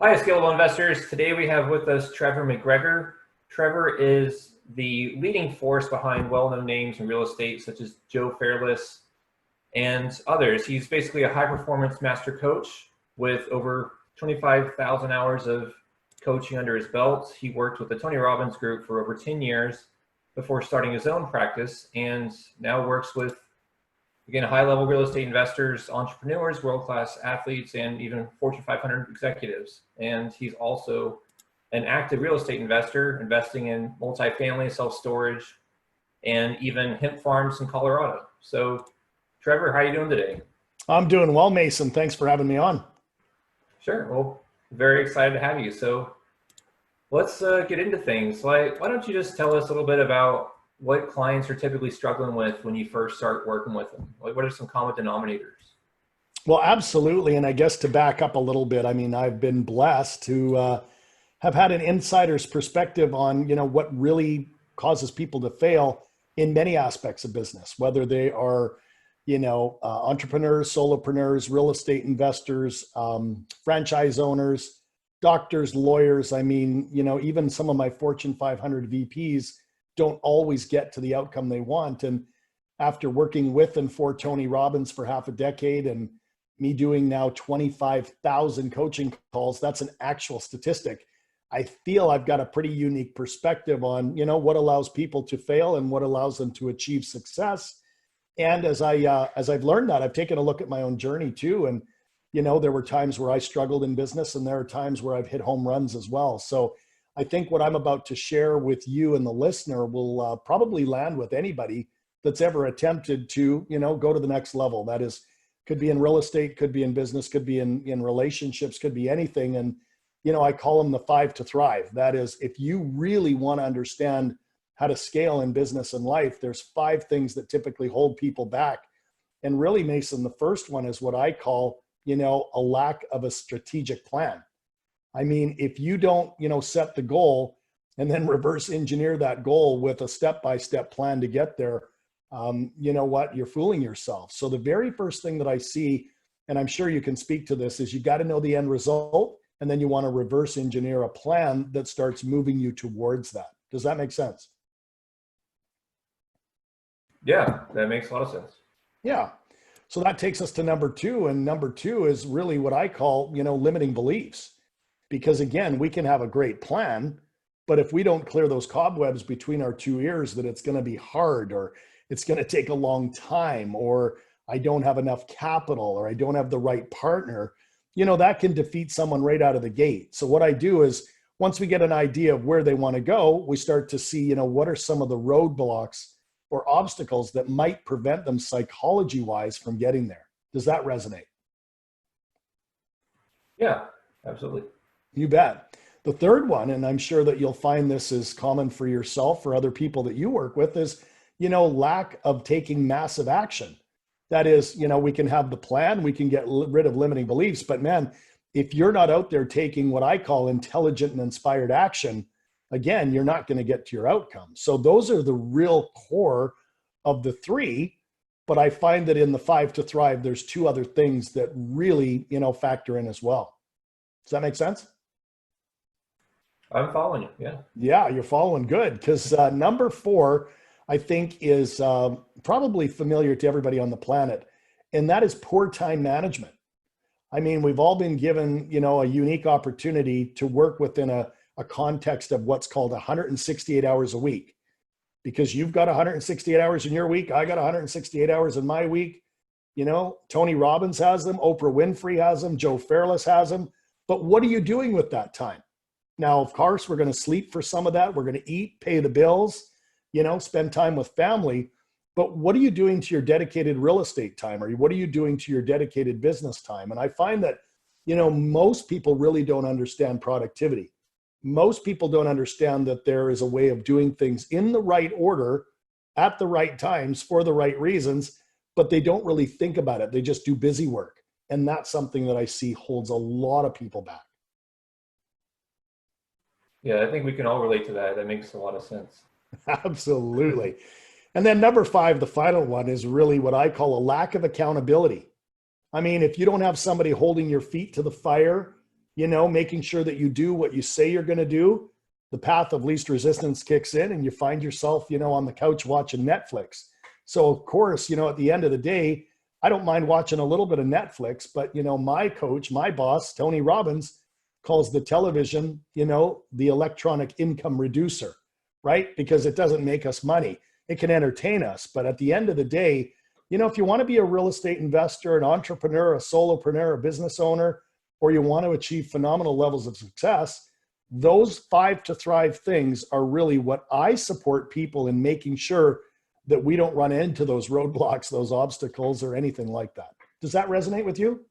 Hi, Scalable Investors. Today we have with us Trevor McGregor. Trevor is the leading force behind well-known names in real estate, such as Joe Fairless and others. He's basically a high-performance master coach with over 25,000 hours of coaching under his belt. He worked with the Tony Robbins Group for over 10 years before starting his own practice, and now works with, again, high-level real estate investors, entrepreneurs, world-class athletes, and even Fortune 500 executives. And he's also an active real estate investor, investing in multifamily, self-storage, and even hemp farms in Colorado. So, Trevor, how are you doing today? I'm doing well, Mason. Thanks for having me on. Sure. Well, very excited to have you. So, let's get into things. Like, why don't you just tell us a little bit about what clients are typically struggling with when you first start working with them? Like, what are some common denominators? Well, absolutely. And I guess to back up a little bit, I mean, I've been blessed to have had an insider's perspective on, what really causes people to fail in many aspects of business, whether they are, entrepreneurs, solopreneurs, real estate investors, franchise owners, doctors, lawyers. I mean, even some of my Fortune 500 VPs don't always get to the outcome they want. And after working with and for Tony Robbins for half a decade and me doing now 25,000 coaching calls, that's an actual statistic. I feel I've got a pretty unique perspective on, what allows people to fail and what allows them to achieve success. And as I've learned that, I've taken a look at my own journey too. And, there were times where I struggled in business and there are times where I've hit home runs as well. So I think what I'm about to share with you and the listener will probably land with anybody that's ever attempted to, go to the next level. That is, could be in real estate, could be in business, could be in relationships, could be anything. And, I call them the 5 to thrive. That is, if you really want to understand how to scale in business and life, there's 5 things that typically hold people back. And really, Mason, the first one is what I call, a lack of a strategic plan. I mean, if you don't, set the goal and then reverse engineer that goal with a step-by-step plan to get there, you know what, you're fooling yourself. So the very first thing that I see, and I'm sure you can speak to this, is you got to know the end result, and then you want to reverse engineer a plan that starts moving you towards that. Does that make sense? Yeah, that makes a lot of sense. Yeah. So that takes us to number 2. And number 2 is really what I call, limiting beliefs. Because again, we can have a great plan, but if we don't clear those cobwebs between our 2 ears that it's going to be hard, or it's going to take a long time, or I don't have enough capital, or I don't have the right partner, that can defeat someone right out of the gate. So what I do is once we get an idea of where they want to go, we start to see, what are some of the roadblocks or obstacles that might prevent them psychology wise from getting there. Does that resonate? Yeah, absolutely. You bet. The third one, and I'm sure that you'll find this is common for yourself or other people that you work with, is, lack of taking massive action. That is, we can have the plan, we can get rid of limiting beliefs, but man, if you're not out there taking what I call intelligent and inspired action, again, you're not going to get to your outcome. So those are the real core of the 3. But I find that in the 5 to thrive, there's 2 other things that really, factor in as well. Does that make sense? I'm following you. Yeah. Yeah, you're following good. Because number 4, I think, is probably familiar to everybody on the planet, and that is poor time management. I mean, we've all been given, a unique opportunity to work within a context of what's called 168 hours a week. Because you've got 168 hours in your week, I got 168 hours in my week. Tony Robbins has them, Oprah Winfrey has them, Joe Fairless has them. But what are you doing with that time? Now, of course, we're going to sleep for some of that. We're going to eat, pay the bills, spend time with family. But what are you doing to your dedicated real estate time? Or what are you doing to your dedicated business time? And I find that, most people really don't understand productivity. Most people don't understand that there is a way of doing things in the right order at the right times for the right reasons, but they don't really think about it. They just do busy work. And that's something that I see holds a lot of people back. Yeah, I think we can all relate to that. That makes a lot of sense. Absolutely. And then number 5, the final one, is really what I call a lack of accountability. I mean, if you don't have somebody holding your feet to the fire, making sure that you do what you say you're going to do, the path of least resistance kicks in and you find yourself, on the couch watching Netflix. So of course, at the end of the day, I don't mind watching a little bit of Netflix, but my coach, my boss, Tony Robbins, calls the television, the electronic income reducer, right? Because it doesn't make us money. It can entertain us. But at the end of the day, if you want to be a real estate investor, an entrepreneur, a solopreneur, a business owner, or you want to achieve phenomenal levels of success, those 5 to thrive things are really what I support people in, making sure that we don't run into those roadblocks, those obstacles, or anything like that. Does that resonate with you?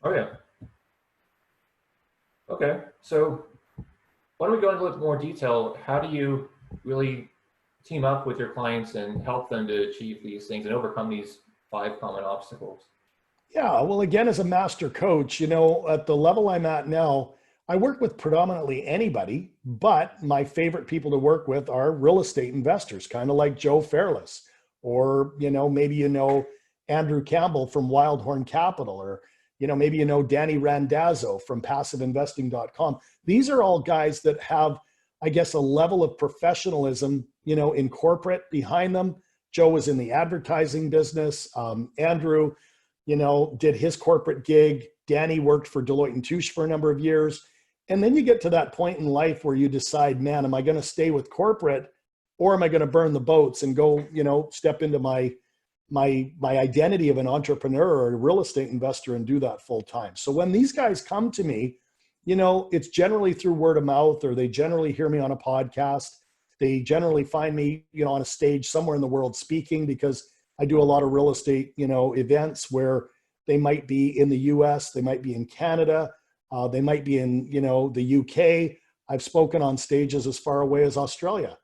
Oh, yeah. Okay. So why don't we go into a little more detail? How do you really team up with your clients and help them to achieve these things and overcome these 5 common obstacles? Yeah, well, again, as a master coach, at the level I'm at now, I work with predominantly anybody, but my favorite people to work with are real estate investors, kind of like Joe Fairless, or, maybe Andrew Campbell from Wildhorn Capital, or, maybe Danny Randazzo from passiveinvesting.com. These are all guys that have, I guess, a level of professionalism, in corporate behind them. Joe was in the advertising business. Andrew, did his corporate gig. Danny worked for Deloitte and Touche for a number of years. And then you get to that point in life where you decide, man, am I going to stay with corporate, or am I going to burn the boats and go, step into my identity of an entrepreneur or a real estate investor and do that full time? So when these guys come to me, it's generally through word of mouth, or they generally hear me on a podcast. They generally find me, on a stage somewhere in the world speaking, because I do a lot of real estate, events where they might be in the US, they might be in Canada, they might be in, the UK. I've spoken on stages as far away as Australia,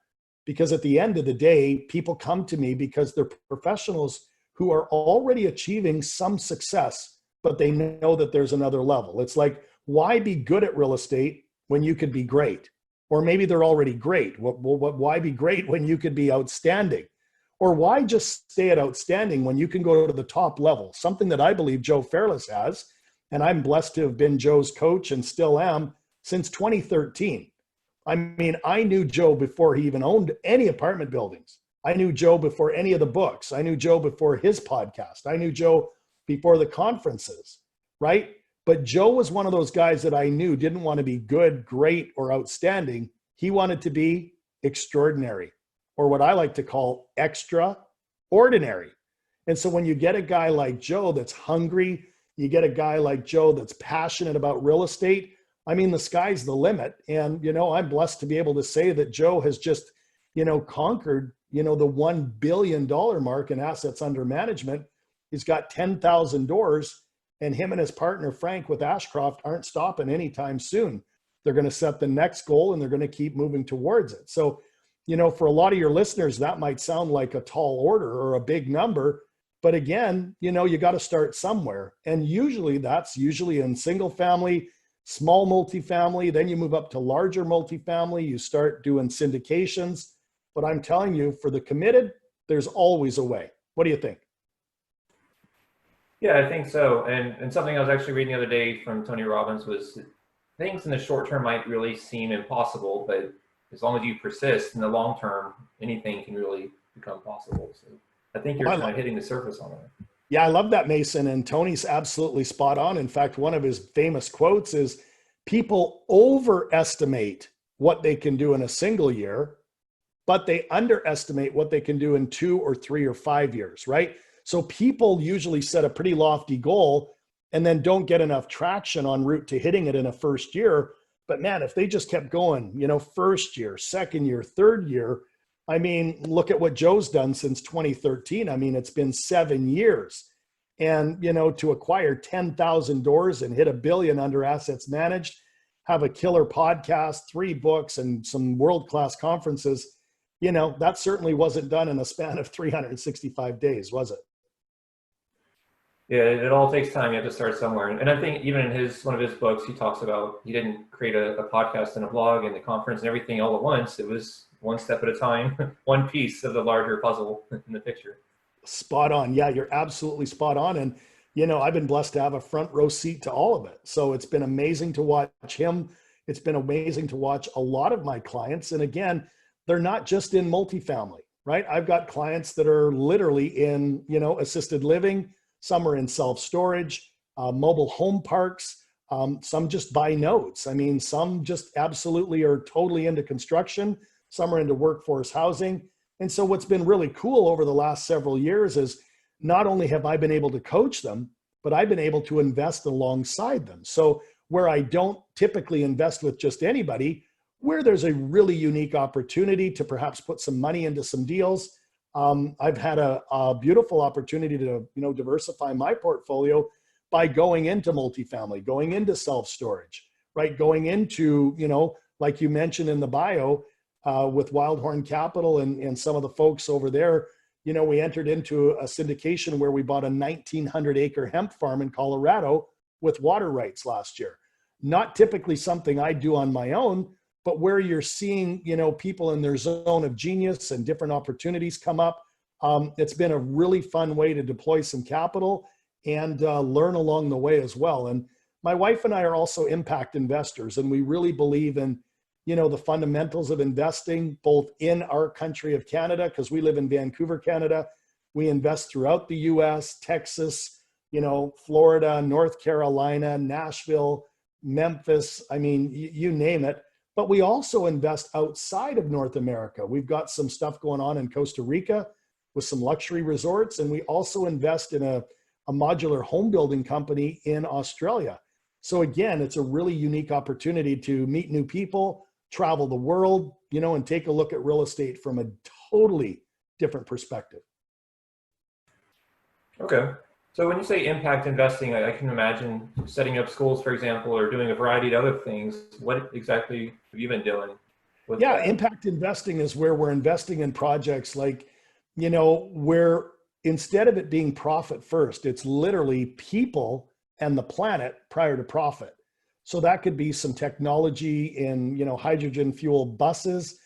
because at the end of the day, people come to me because they're professionals who are already achieving some success, but they know that there's another level. It's like, why be good at real estate when you could be great? Or maybe they're already great. Why be great when you could be outstanding? Or why just stay at outstanding when you can go to the top level? Something that I believe Joe Fairless has, and I'm blessed to have been Joe's coach and still am since 2013. I mean, I knew Joe before he even owned any apartment buildings. I knew Joe before any of the books. I knew Joe before his podcast. I knew Joe before the conferences, right? But Joe was one of those guys that I knew didn't want to be good, great, or outstanding. He wanted to be extraordinary, or what I like to call extraordinary. And so when you get a guy like Joe that's hungry, you get a guy like Joe that's passionate about real estate, I mean, the sky's the limit. And, I'm blessed to be able to say that Joe has just, conquered, the $1 billion mark in assets under management. He's got 10,000 doors, and him and his partner, Frank, with Ashcroft, aren't stopping anytime soon. They're going to set the next goal and they're going to keep moving towards it. So, for a lot of your listeners, that might sound like a tall order or a big number. But again, you got to start somewhere. And usually that's in single family, small multifamily. Then you move up to larger multifamily. You start doing syndications. But I'm telling you, for the committed, there's always a way. What do you think? Yeah, I think so. And something I was actually reading the other day from Tony Robbins was, things in the short term might really seem impossible, but as long as you persist in the long term, anything can really become possible. So I think you're kind of hitting the surface on that. Yeah, I love that, Mason. And Tony's absolutely spot on. In fact, one of his famous quotes is, people overestimate what they can do in a single year, but they underestimate what they can do in 2 or 3 or 5 years, right? So people usually set a pretty lofty goal and then don't get enough traction en route to hitting it in a first year. But man, if they just kept going, first year, second year, third year, I mean, look at what Joe's done since 2013. I mean, it's been 7 years. And, to acquire 10,000 doors and hit $1 billion under assets managed, have a killer podcast, 3 books, and some world-class conferences, that certainly wasn't done in a span of 365 days, was it? Yeah, it all takes time. You have to start somewhere. And I think even in one of his books, he talks about, he didn't create a podcast and a blog and the conference and everything all at once. It was one step at a time, one piece of the larger puzzle in the picture. Spot on. Yeah, you're absolutely spot on. And I've been blessed to have a front row seat to all of it. So it's been amazing to watch him. It's been amazing to watch a lot of my clients. And again, they're not just in multifamily, right? I've got clients that are literally in, assisted living. Some are in self-storage, mobile home parks. Some just buy notes. I mean, some just absolutely are totally into construction. Some are into workforce housing. And so what's been really cool over the last several years is not only have I been able to coach them, but I've been able to invest alongside them. So where I don't typically invest with just anybody, where there's a really unique opportunity to perhaps put some money into some deals, I've had a beautiful opportunity to, diversify my portfolio by going into multifamily, going into self-storage, right? Going into, like you mentioned in the bio, with Wildhorn Capital and some of the folks over there, we entered into a syndication where we bought a 1,900 acre hemp farm in Colorado with water rights last year. Not typically something I do on my own, but where you're seeing, people in their zone of genius and different opportunities come up. It's been a really fun way to deploy some capital and learn along the way as well. And my wife and I are also impact investors, and we really believe in the fundamentals of investing both in our country of Canada, because we live in Vancouver, Canada. We invest throughout the US, Texas, Florida, North Carolina, Nashville, Memphis. I mean, you name it. But we also invest outside of North America. We've got some stuff going on in Costa Rica with some luxury resorts. And we also invest in a modular home building company in Australia. So again, it's a really unique opportunity to meet new people, travel the world, and take a look at real estate from a totally different perspective. Okay. So when you say impact investing, I can imagine setting up schools, for example, or doing a variety of other things. What exactly have you been doing with that? Impact investing is where we're investing in projects like, where instead of it being profit first, it's literally people and the planet prior to profit. So that could be some technology in, hydrogen fuel buses.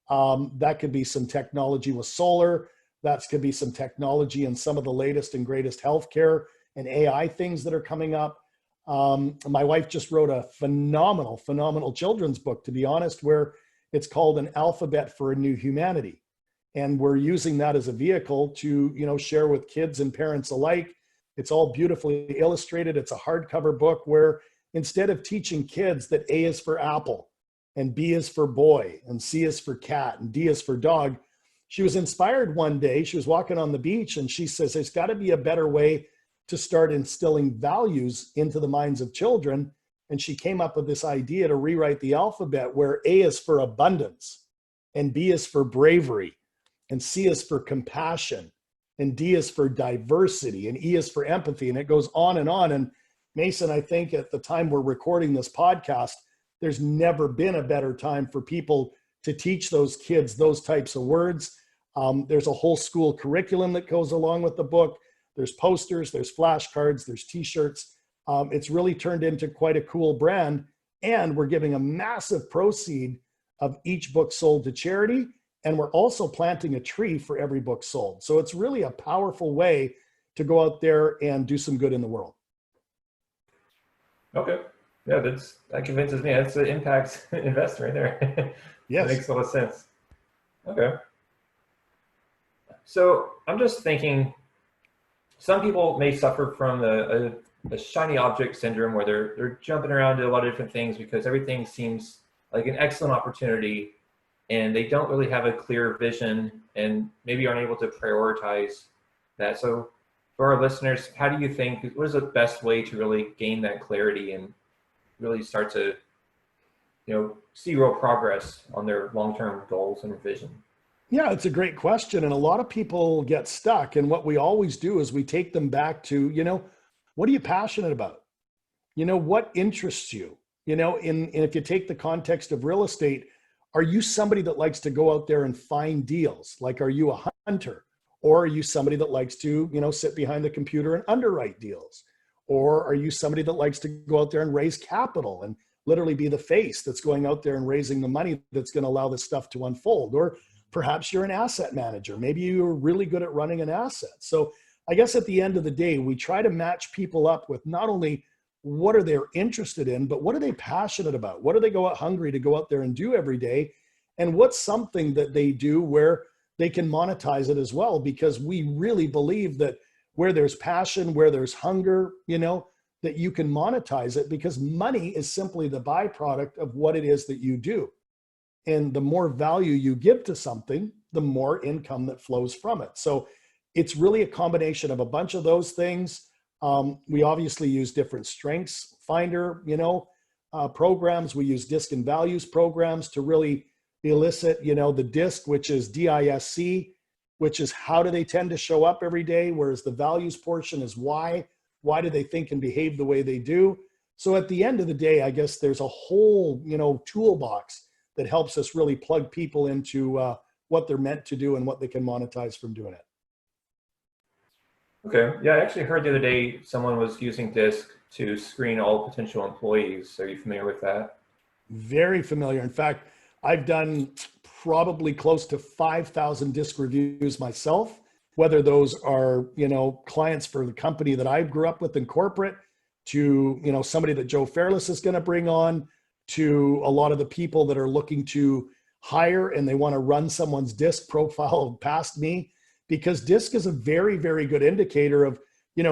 That could be some technology with solar. That could be some technology in some of the latest and greatest healthcare and AI things that are coming up. My wife just wrote a phenomenal children's book, to be honest, where it's called An Alphabet for a New Humanity. And we're using that as a vehicle to, share with kids and parents alike. It's all beautifully illustrated. It's a hardcover book where instead of teaching kids that A is for apple and B is for boy and C is for cat and D is for dog, she was inspired one day. She was walking on the beach and she says, there's got to be a better way to start instilling values into the minds of children. And she came up with this idea to rewrite the alphabet where A is for abundance and B is for bravery and C is for compassion and D is for diversity and E is for empathy. And it goes on and on. And Mason, I think at the time we're recording this podcast, there's never been a better time for people to teach those kids those types of words. There's a whole school curriculum that goes along with the book. There's posters, there's flashcards, there's t-shirts. It's really turned into quite a cool brand. And we're giving a massive proceed of each book sold to charity. And we're also planting a tree for every book sold. So it's really a powerful way to go out there and do some good in the world. Okay. Yeah, that convinces me. That's an impact investor right there. Yes. That makes a lot of sense. Okay. So I'm just thinking, some people may suffer from the shiny object syndrome where they're jumping around to a lot of different things because everything seems like an excellent opportunity and they don't really have a clear vision and maybe aren't able to prioritize that. So for our listeners, how do you think, what is the best way to really gain that clarity and really start to, see real progress on their long-term goals and vision? Yeah, it's a great question. And a lot of people get stuck. And what we always do is we take them back to, what are you passionate about? What interests you? And if you take the context of real estate, are you somebody that likes to go out there and find deals? Like, are you a hunter? Or are you somebody that likes to, sit behind the computer and underwrite deals? Or are you somebody that likes to go out there and raise capital and literally be the face that's going out there and raising the money that's going to allow this stuff to unfold? Or perhaps you're an asset manager. Maybe you're really good at running an asset. So I guess at the end of the day, we try to match people up with not only what are they interested in, but what are they passionate about? What do they go out hungry to go out there and do every day? And what's something that they do where they can monetize it as well? Because we really believe that where there's passion, where there's hunger, that you can monetize it, because money is simply the byproduct of what it is that you do. And the more value you give to something, the more income that flows from it. So it's really a combination of a bunch of those things. We obviously use different strengths finder, programs. We use disc and values programs to really elicit, the disc, which is DISC, which is how do they tend to show up every day, whereas the values portion is why do they think and behave the way they do. So at the end of the day, I guess there's a whole, toolbox that helps us really plug people into what they're meant to do and what they can monetize from doing it. Okay. Yeah, I actually heard the other day someone was using DISC to screen all potential employees. Are you familiar with that? Very familiar. In fact, I've done probably close to 5,000 disc reviews myself, whether those are, clients for the company that I grew up with in corporate, to, somebody that Joe Fairless is going to bring on, to a lot of the people that are looking to hire and they want to run someone's disc profile past me, because disc is a very, very good indicator of,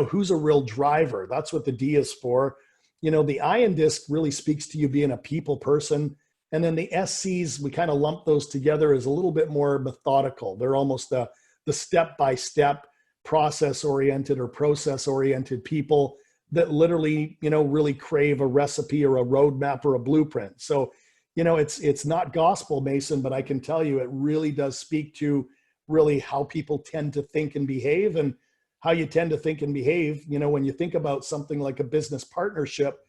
who's a real driver. That's what the D is for. The I in disc really speaks to you being a people person. And then the SCs, we kind of lump those together as a little bit more methodical. They're almost the step-by-step process-oriented or process-oriented people that literally, really crave a recipe or a roadmap or a blueprint. So, it's not gospel, Mason, but I can tell you it really does speak to really how people tend to think and behave, and how you tend to think and behave. When you think about something like a business partnership,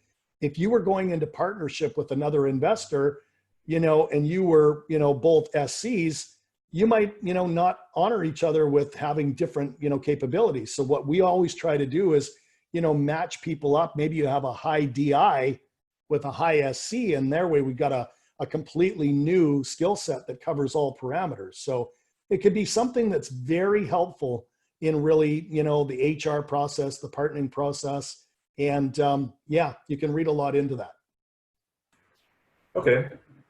if you were going into partnership with another investor, and you were, both SCs, you might, not honor each other with having different, capabilities. So what we always try to do is, match people up. Maybe you have a high DI with a high SC, and their way we've got a completely new skill set that covers all parameters. So it could be something that's very helpful in really, the HR process, the partnering process. And you can read a lot into that. Okay.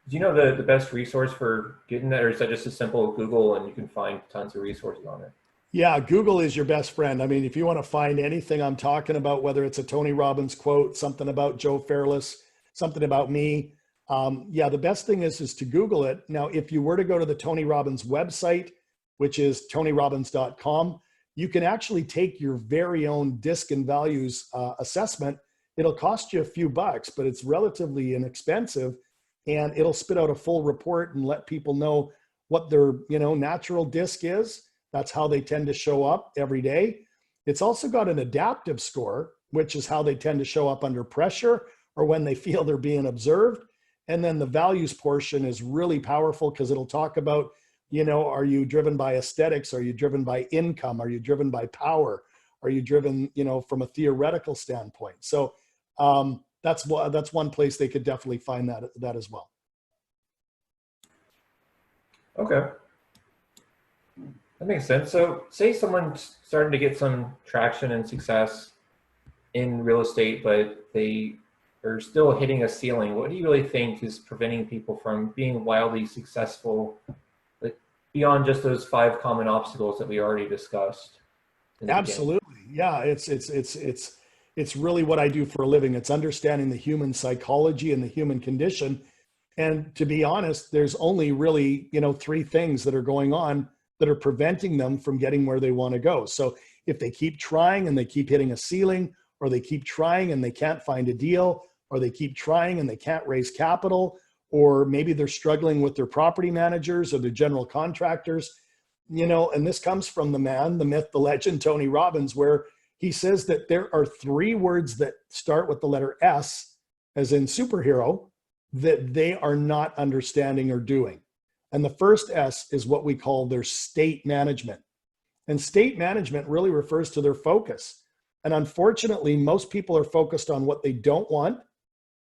Do you know the best resource for getting that, or is that just a simple Google and you can find tons of resources on it? Yeah, Google is your best friend. I mean, if you want to find anything I'm talking about, whether it's a Tony Robbins quote, something about Joe Fairless, something about me, the best thing is to Google it. Now, if you were to go to the Tony Robbins website, which is tonyrobbins.com, you can actually take your very own disc and values assessment. It'll cost you a few bucks, but it's relatively inexpensive. And it'll spit out a full report and let people know what their, natural disc is. That's how they tend to show up every day. It's also got an adaptive score, which is how they tend to show up under pressure or when they feel they're being observed. And then the values portion is really powerful because it'll talk about, are you driven by aesthetics? Are you driven by income? Are you driven by power? Are you driven, from a theoretical standpoint? So, that's one place they could definitely find that as well. Okay. That makes sense. So say someone's starting to get some traction and success in real estate, but they are still hitting a ceiling. What do you really think is preventing people from being wildly successful, like beyond just those 5 common obstacles that we already discussed? Absolutely. Yeah. It's really what I do for a living. It's understanding the human psychology and the human condition. And to be honest, there's only really, 3 things that are going on that are preventing them from getting where they want to go. So if they keep trying and they keep hitting a ceiling, or they keep trying and they can't find a deal, or they keep trying and they can't raise capital, or maybe they're struggling with their property managers or their general contractors, and this comes from the man, the myth, the legend, Tony Robbins, where he says that there are 3 words that start with the letter S, as in superhero, that they are not understanding or doing. And the first S is what we call their state management. And state management really refers to their focus. And unfortunately, most people are focused on what they don't want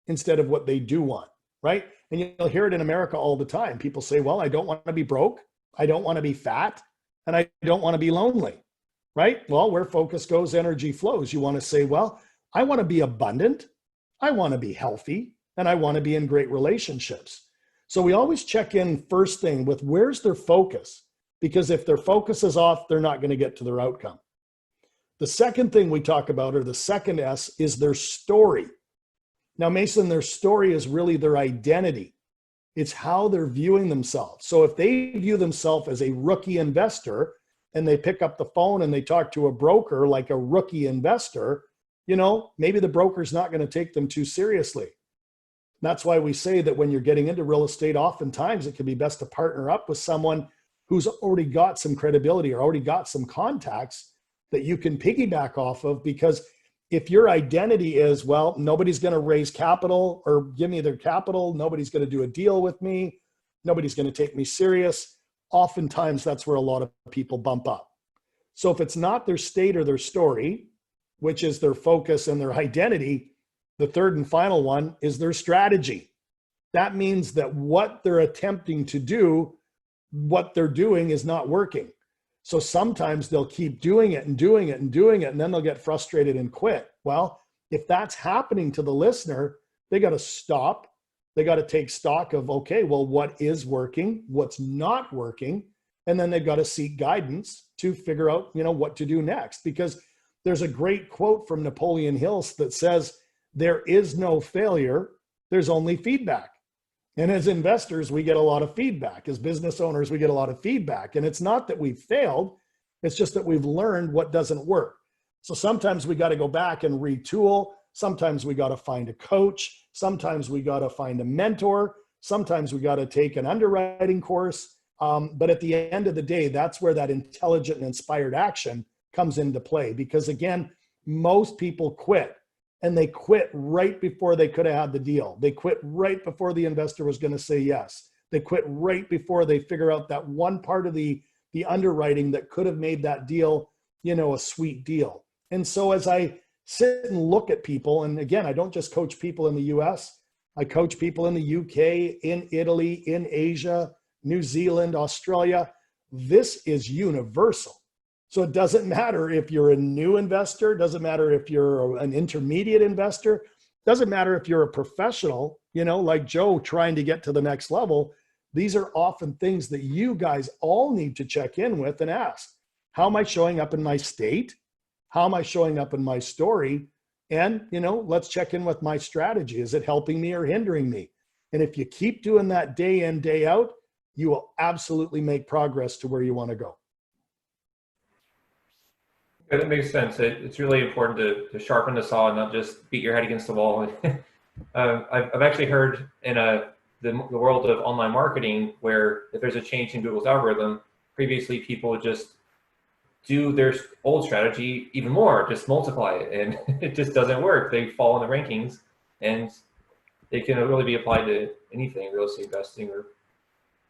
instead of what they do want, right? And you'll hear it in America all the time. People say, well, I don't want to be broke. I don't want to be fat. And I don't want to be lonely, right? Well, where focus goes, energy flows. You want to say, well, I want to be abundant, I want to be healthy, and I want to be in great relationships. So we always check in first thing with where's their focus, because if their focus is off, they're not going to get to their outcome. The second thing we talk about, or the second S, is their story. Now, Mason, their story is really their identity. It's how they're viewing themselves. So if they view themselves as a rookie investor and they pick up the phone and they talk to a broker like a rookie investor, maybe the broker's not going to take them too seriously. That's why we say that when you're getting into real estate, oftentimes it can be best to partner up with someone who's already got some credibility or already got some contacts that you can piggyback off of. Because if your identity is, well, nobody's going to raise capital or give me their capital, nobody's going to do a deal with me, nobody's going to take me serious, oftentimes that's where a lot of people bump up. So if it's not their state or their story, which is their focus and their identity, the third and final one is their strategy. That means that what they're attempting to do, what they're doing is not working. So sometimes they'll keep doing it and doing it and doing it, and then they'll get frustrated and quit. Well, if that's happening to the listener, they got to stop. They got to take stock of, okay, well, what is working, what's not working, and then they've got to seek guidance to figure out, what to do next. Because there's a great quote from Napoleon Hill that says, there is no failure, there's only feedback. And as investors, we get a lot of feedback. As business owners, we get a lot of feedback. And it's not that we've failed, it's just that we've learned what doesn't work. So sometimes we got to go back and retool. Sometimes we got to find a coach. Sometimes we got to find a mentor. Sometimes we got to take an underwriting course. But at the end of the day, that's where that intelligent and inspired action comes into play. Because again, most people quit. And they quit right before they could have had the deal. They quit right before the investor was going to say yes. They quit right before they figure out that one part of the underwriting that could have made that deal, a sweet deal. And so as I sit and look at people, and again, I don't just coach people in the US, I coach people in the UK, in Italy, in Asia, New Zealand, Australia. This is universal. So it doesn't matter if you're a new investor, doesn't matter if you're an intermediate investor, doesn't matter if you're a professional, like Joe trying to get to the next level. These are often things that you guys all need to check in with and ask, how am I showing up in my state? How am I showing up in my story? And, let's check in with my strategy. Is it helping me or hindering me? And if you keep doing that day in, day out, you will absolutely make progress to where you want to go. Yeah, that makes sense. It's really important to sharpen the saw and not just beat your head against the wall. I've actually heard in the world of online marketing where if there's a change in Google's algorithm, previously people would just do their old strategy even more, just multiply it, and it just doesn't work. They fall in the rankings, and they can really be applied to anything, real estate investing or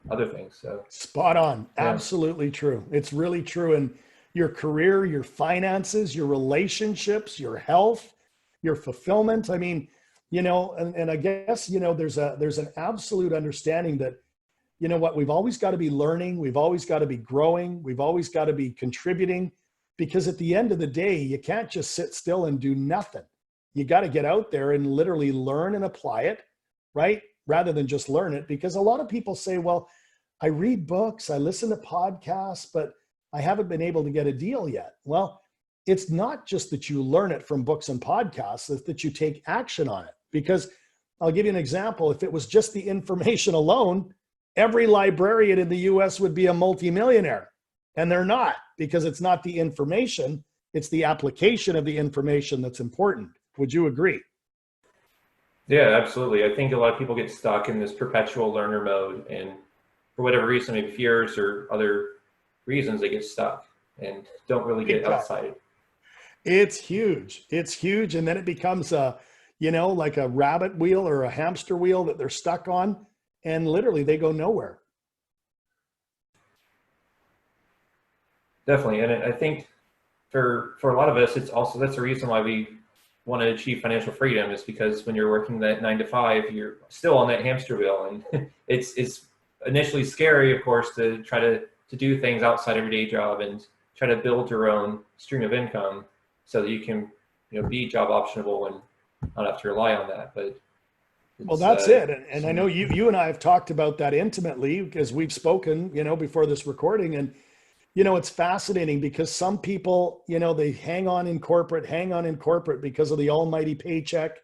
other things. So spot on. Yeah. Absolutely true. It's really true. And your career, your finances, your relationships, your health, your fulfillment. I mean, and I guess, there's an absolute understanding that, we've always got to be learning. We've always got to be growing. We've always got to be contributing, because at the end of the day, you can't just sit still and do nothing. You got to get out there and literally learn and apply it, right? Rather than just learn it. Because a lot of people say, well, I read books, I listen to podcasts, but I haven't been able to get a deal yet. Well, it's not just that you learn it from books and podcasts, it's that you take action on it. Because I'll give you an example. If it was just the information alone, every librarian in the US would be a multimillionaire. And they're not, because it's not the information, it's the application of the information that's important. Would you agree? Yeah, absolutely. I think a lot of people get stuck in this perpetual learner mode, and for whatever reason, maybe fears or other reasons, they get stuck and don't really get outside. It's huge. It's huge. And then it becomes like a rabbit wheel or a hamster wheel that they're stuck on, and literally they go nowhere. Definitely. And I think for a lot of us, it's also, that's the reason why we want to achieve financial freedom, is because when you're working that 9 to 5, you're still on that hamster wheel. And it's initially scary, of course, to try to do things outside of your day job and try to build your own stream of income so that you can, be job optionable and not have to rely on that. But well, that's it. And I know you and I have talked about that intimately because we've spoken, before this recording. And, it's fascinating because some people, they hang on in corporate because of the almighty paycheck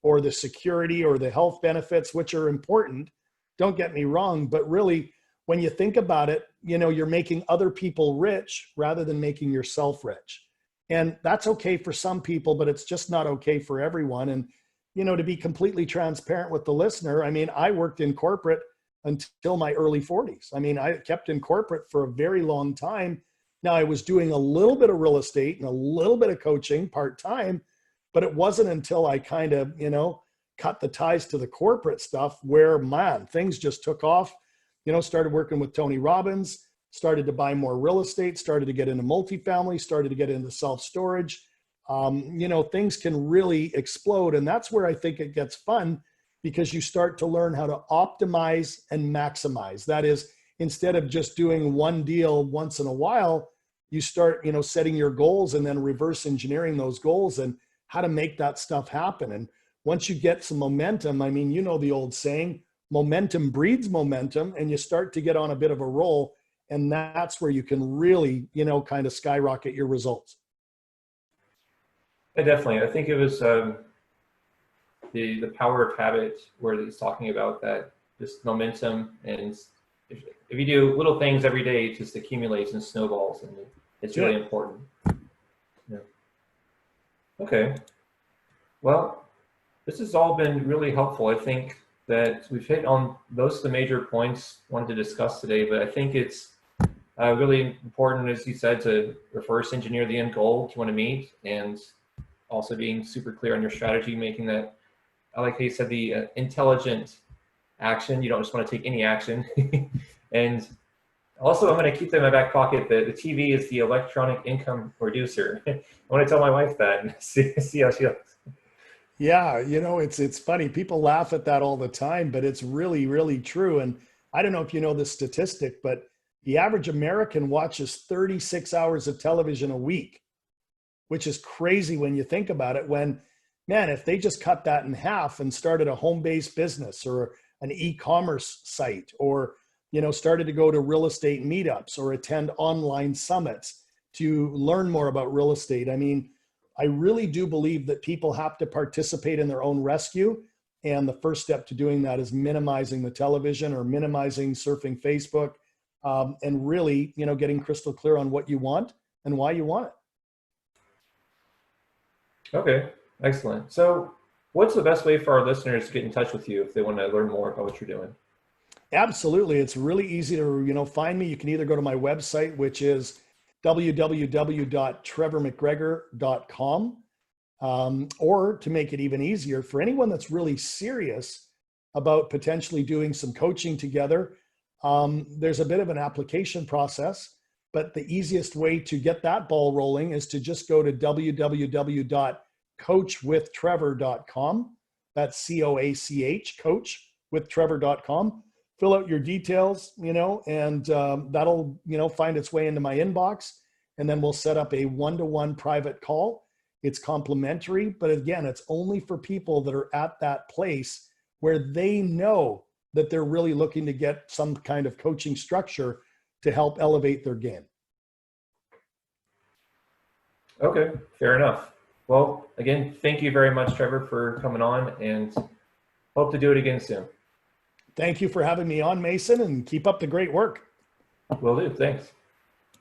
or the security or the health benefits, which are important. Don't get me wrong. But really, when you think about it, you're making other people rich rather than making yourself rich. And that's okay for some people, but it's just not okay for everyone. And, to be completely transparent with the listener, I mean, I worked in corporate until my early 40s. I mean, I kept in corporate for a very long time. Now, I was doing a little bit of real estate and a little bit of coaching part-time, but it wasn't until I kind of, cut the ties to the corporate stuff where, man, things just took off. Started working with Tony Robbins, started to buy more real estate, started to get into multifamily, started to get into self-storage. Things can really explode. And that's where I think it gets fun because you start to learn how to optimize and maximize. That is, instead of just doing one deal once in a while, you start, setting your goals and then reverse engineering those goals and how to make that stuff happen. And once you get some momentum, I mean, the old saying, momentum breeds momentum, and you start to get on a bit of a roll. And that's where you can really, kind of skyrocket your results. Yeah, definitely. I think it was the power of habit where he's talking about that, just momentum. And if you do little things every day, it just accumulates and snowballs. And it's really important. Yeah. Okay. Well, this has all been really helpful. I think that we've hit on most of the major points I wanted to discuss today, but I think it's really important, as you said, to reverse engineer the end goal you want to meet, and also being super clear on your strategy, making that, I like how you said, the intelligent action. You don't just want to take any action. And also, I'm going to keep that in my back pocket that the TV is the electronic income producer. I want to tell my wife that and see how she looks. Yeah, it's funny. People laugh at that all the time, but it's really, really true. And I don't know if you know this statistic, but the average American watches 36 hours of television a week, which is crazy when you think about it. When, man, if they just cut that in half and started a home-based business or an e-commerce site, or, started to go to real estate meetups or attend online summits to learn more about real estate. I mean, I really do believe that people have to participate in their own rescue. And the first step to doing that is minimizing the television or minimizing surfing Facebook, and really, getting crystal clear on what you want and why you want it. Okay, excellent. So what's the best way for our listeners to get in touch with you if they want to learn more about what you're doing? Absolutely. It's really easy to, find me. You can either go to my website, which is www.trevormcgregor.com. Or to make it even easier, for anyone that's really serious about potentially doing some coaching together, there's a bit of an application process, but the easiest way to get that ball rolling is to just go to www.coachwithtrevor.com. That's COACH, coachwithtrevor.com. Fill out your details, and that'll, find its way into my inbox. And then we'll set up a one-to-one private call. It's complimentary, but again, it's only for people that are at that place where they know that they're really looking to get some kind of coaching structure to help elevate their game. Okay, fair enough. Well, again, thank you very much, Trevor, for coming on, and hope to do it again soon. Thank you for having me on, Mason, and keep up the great work. Will do. Thanks.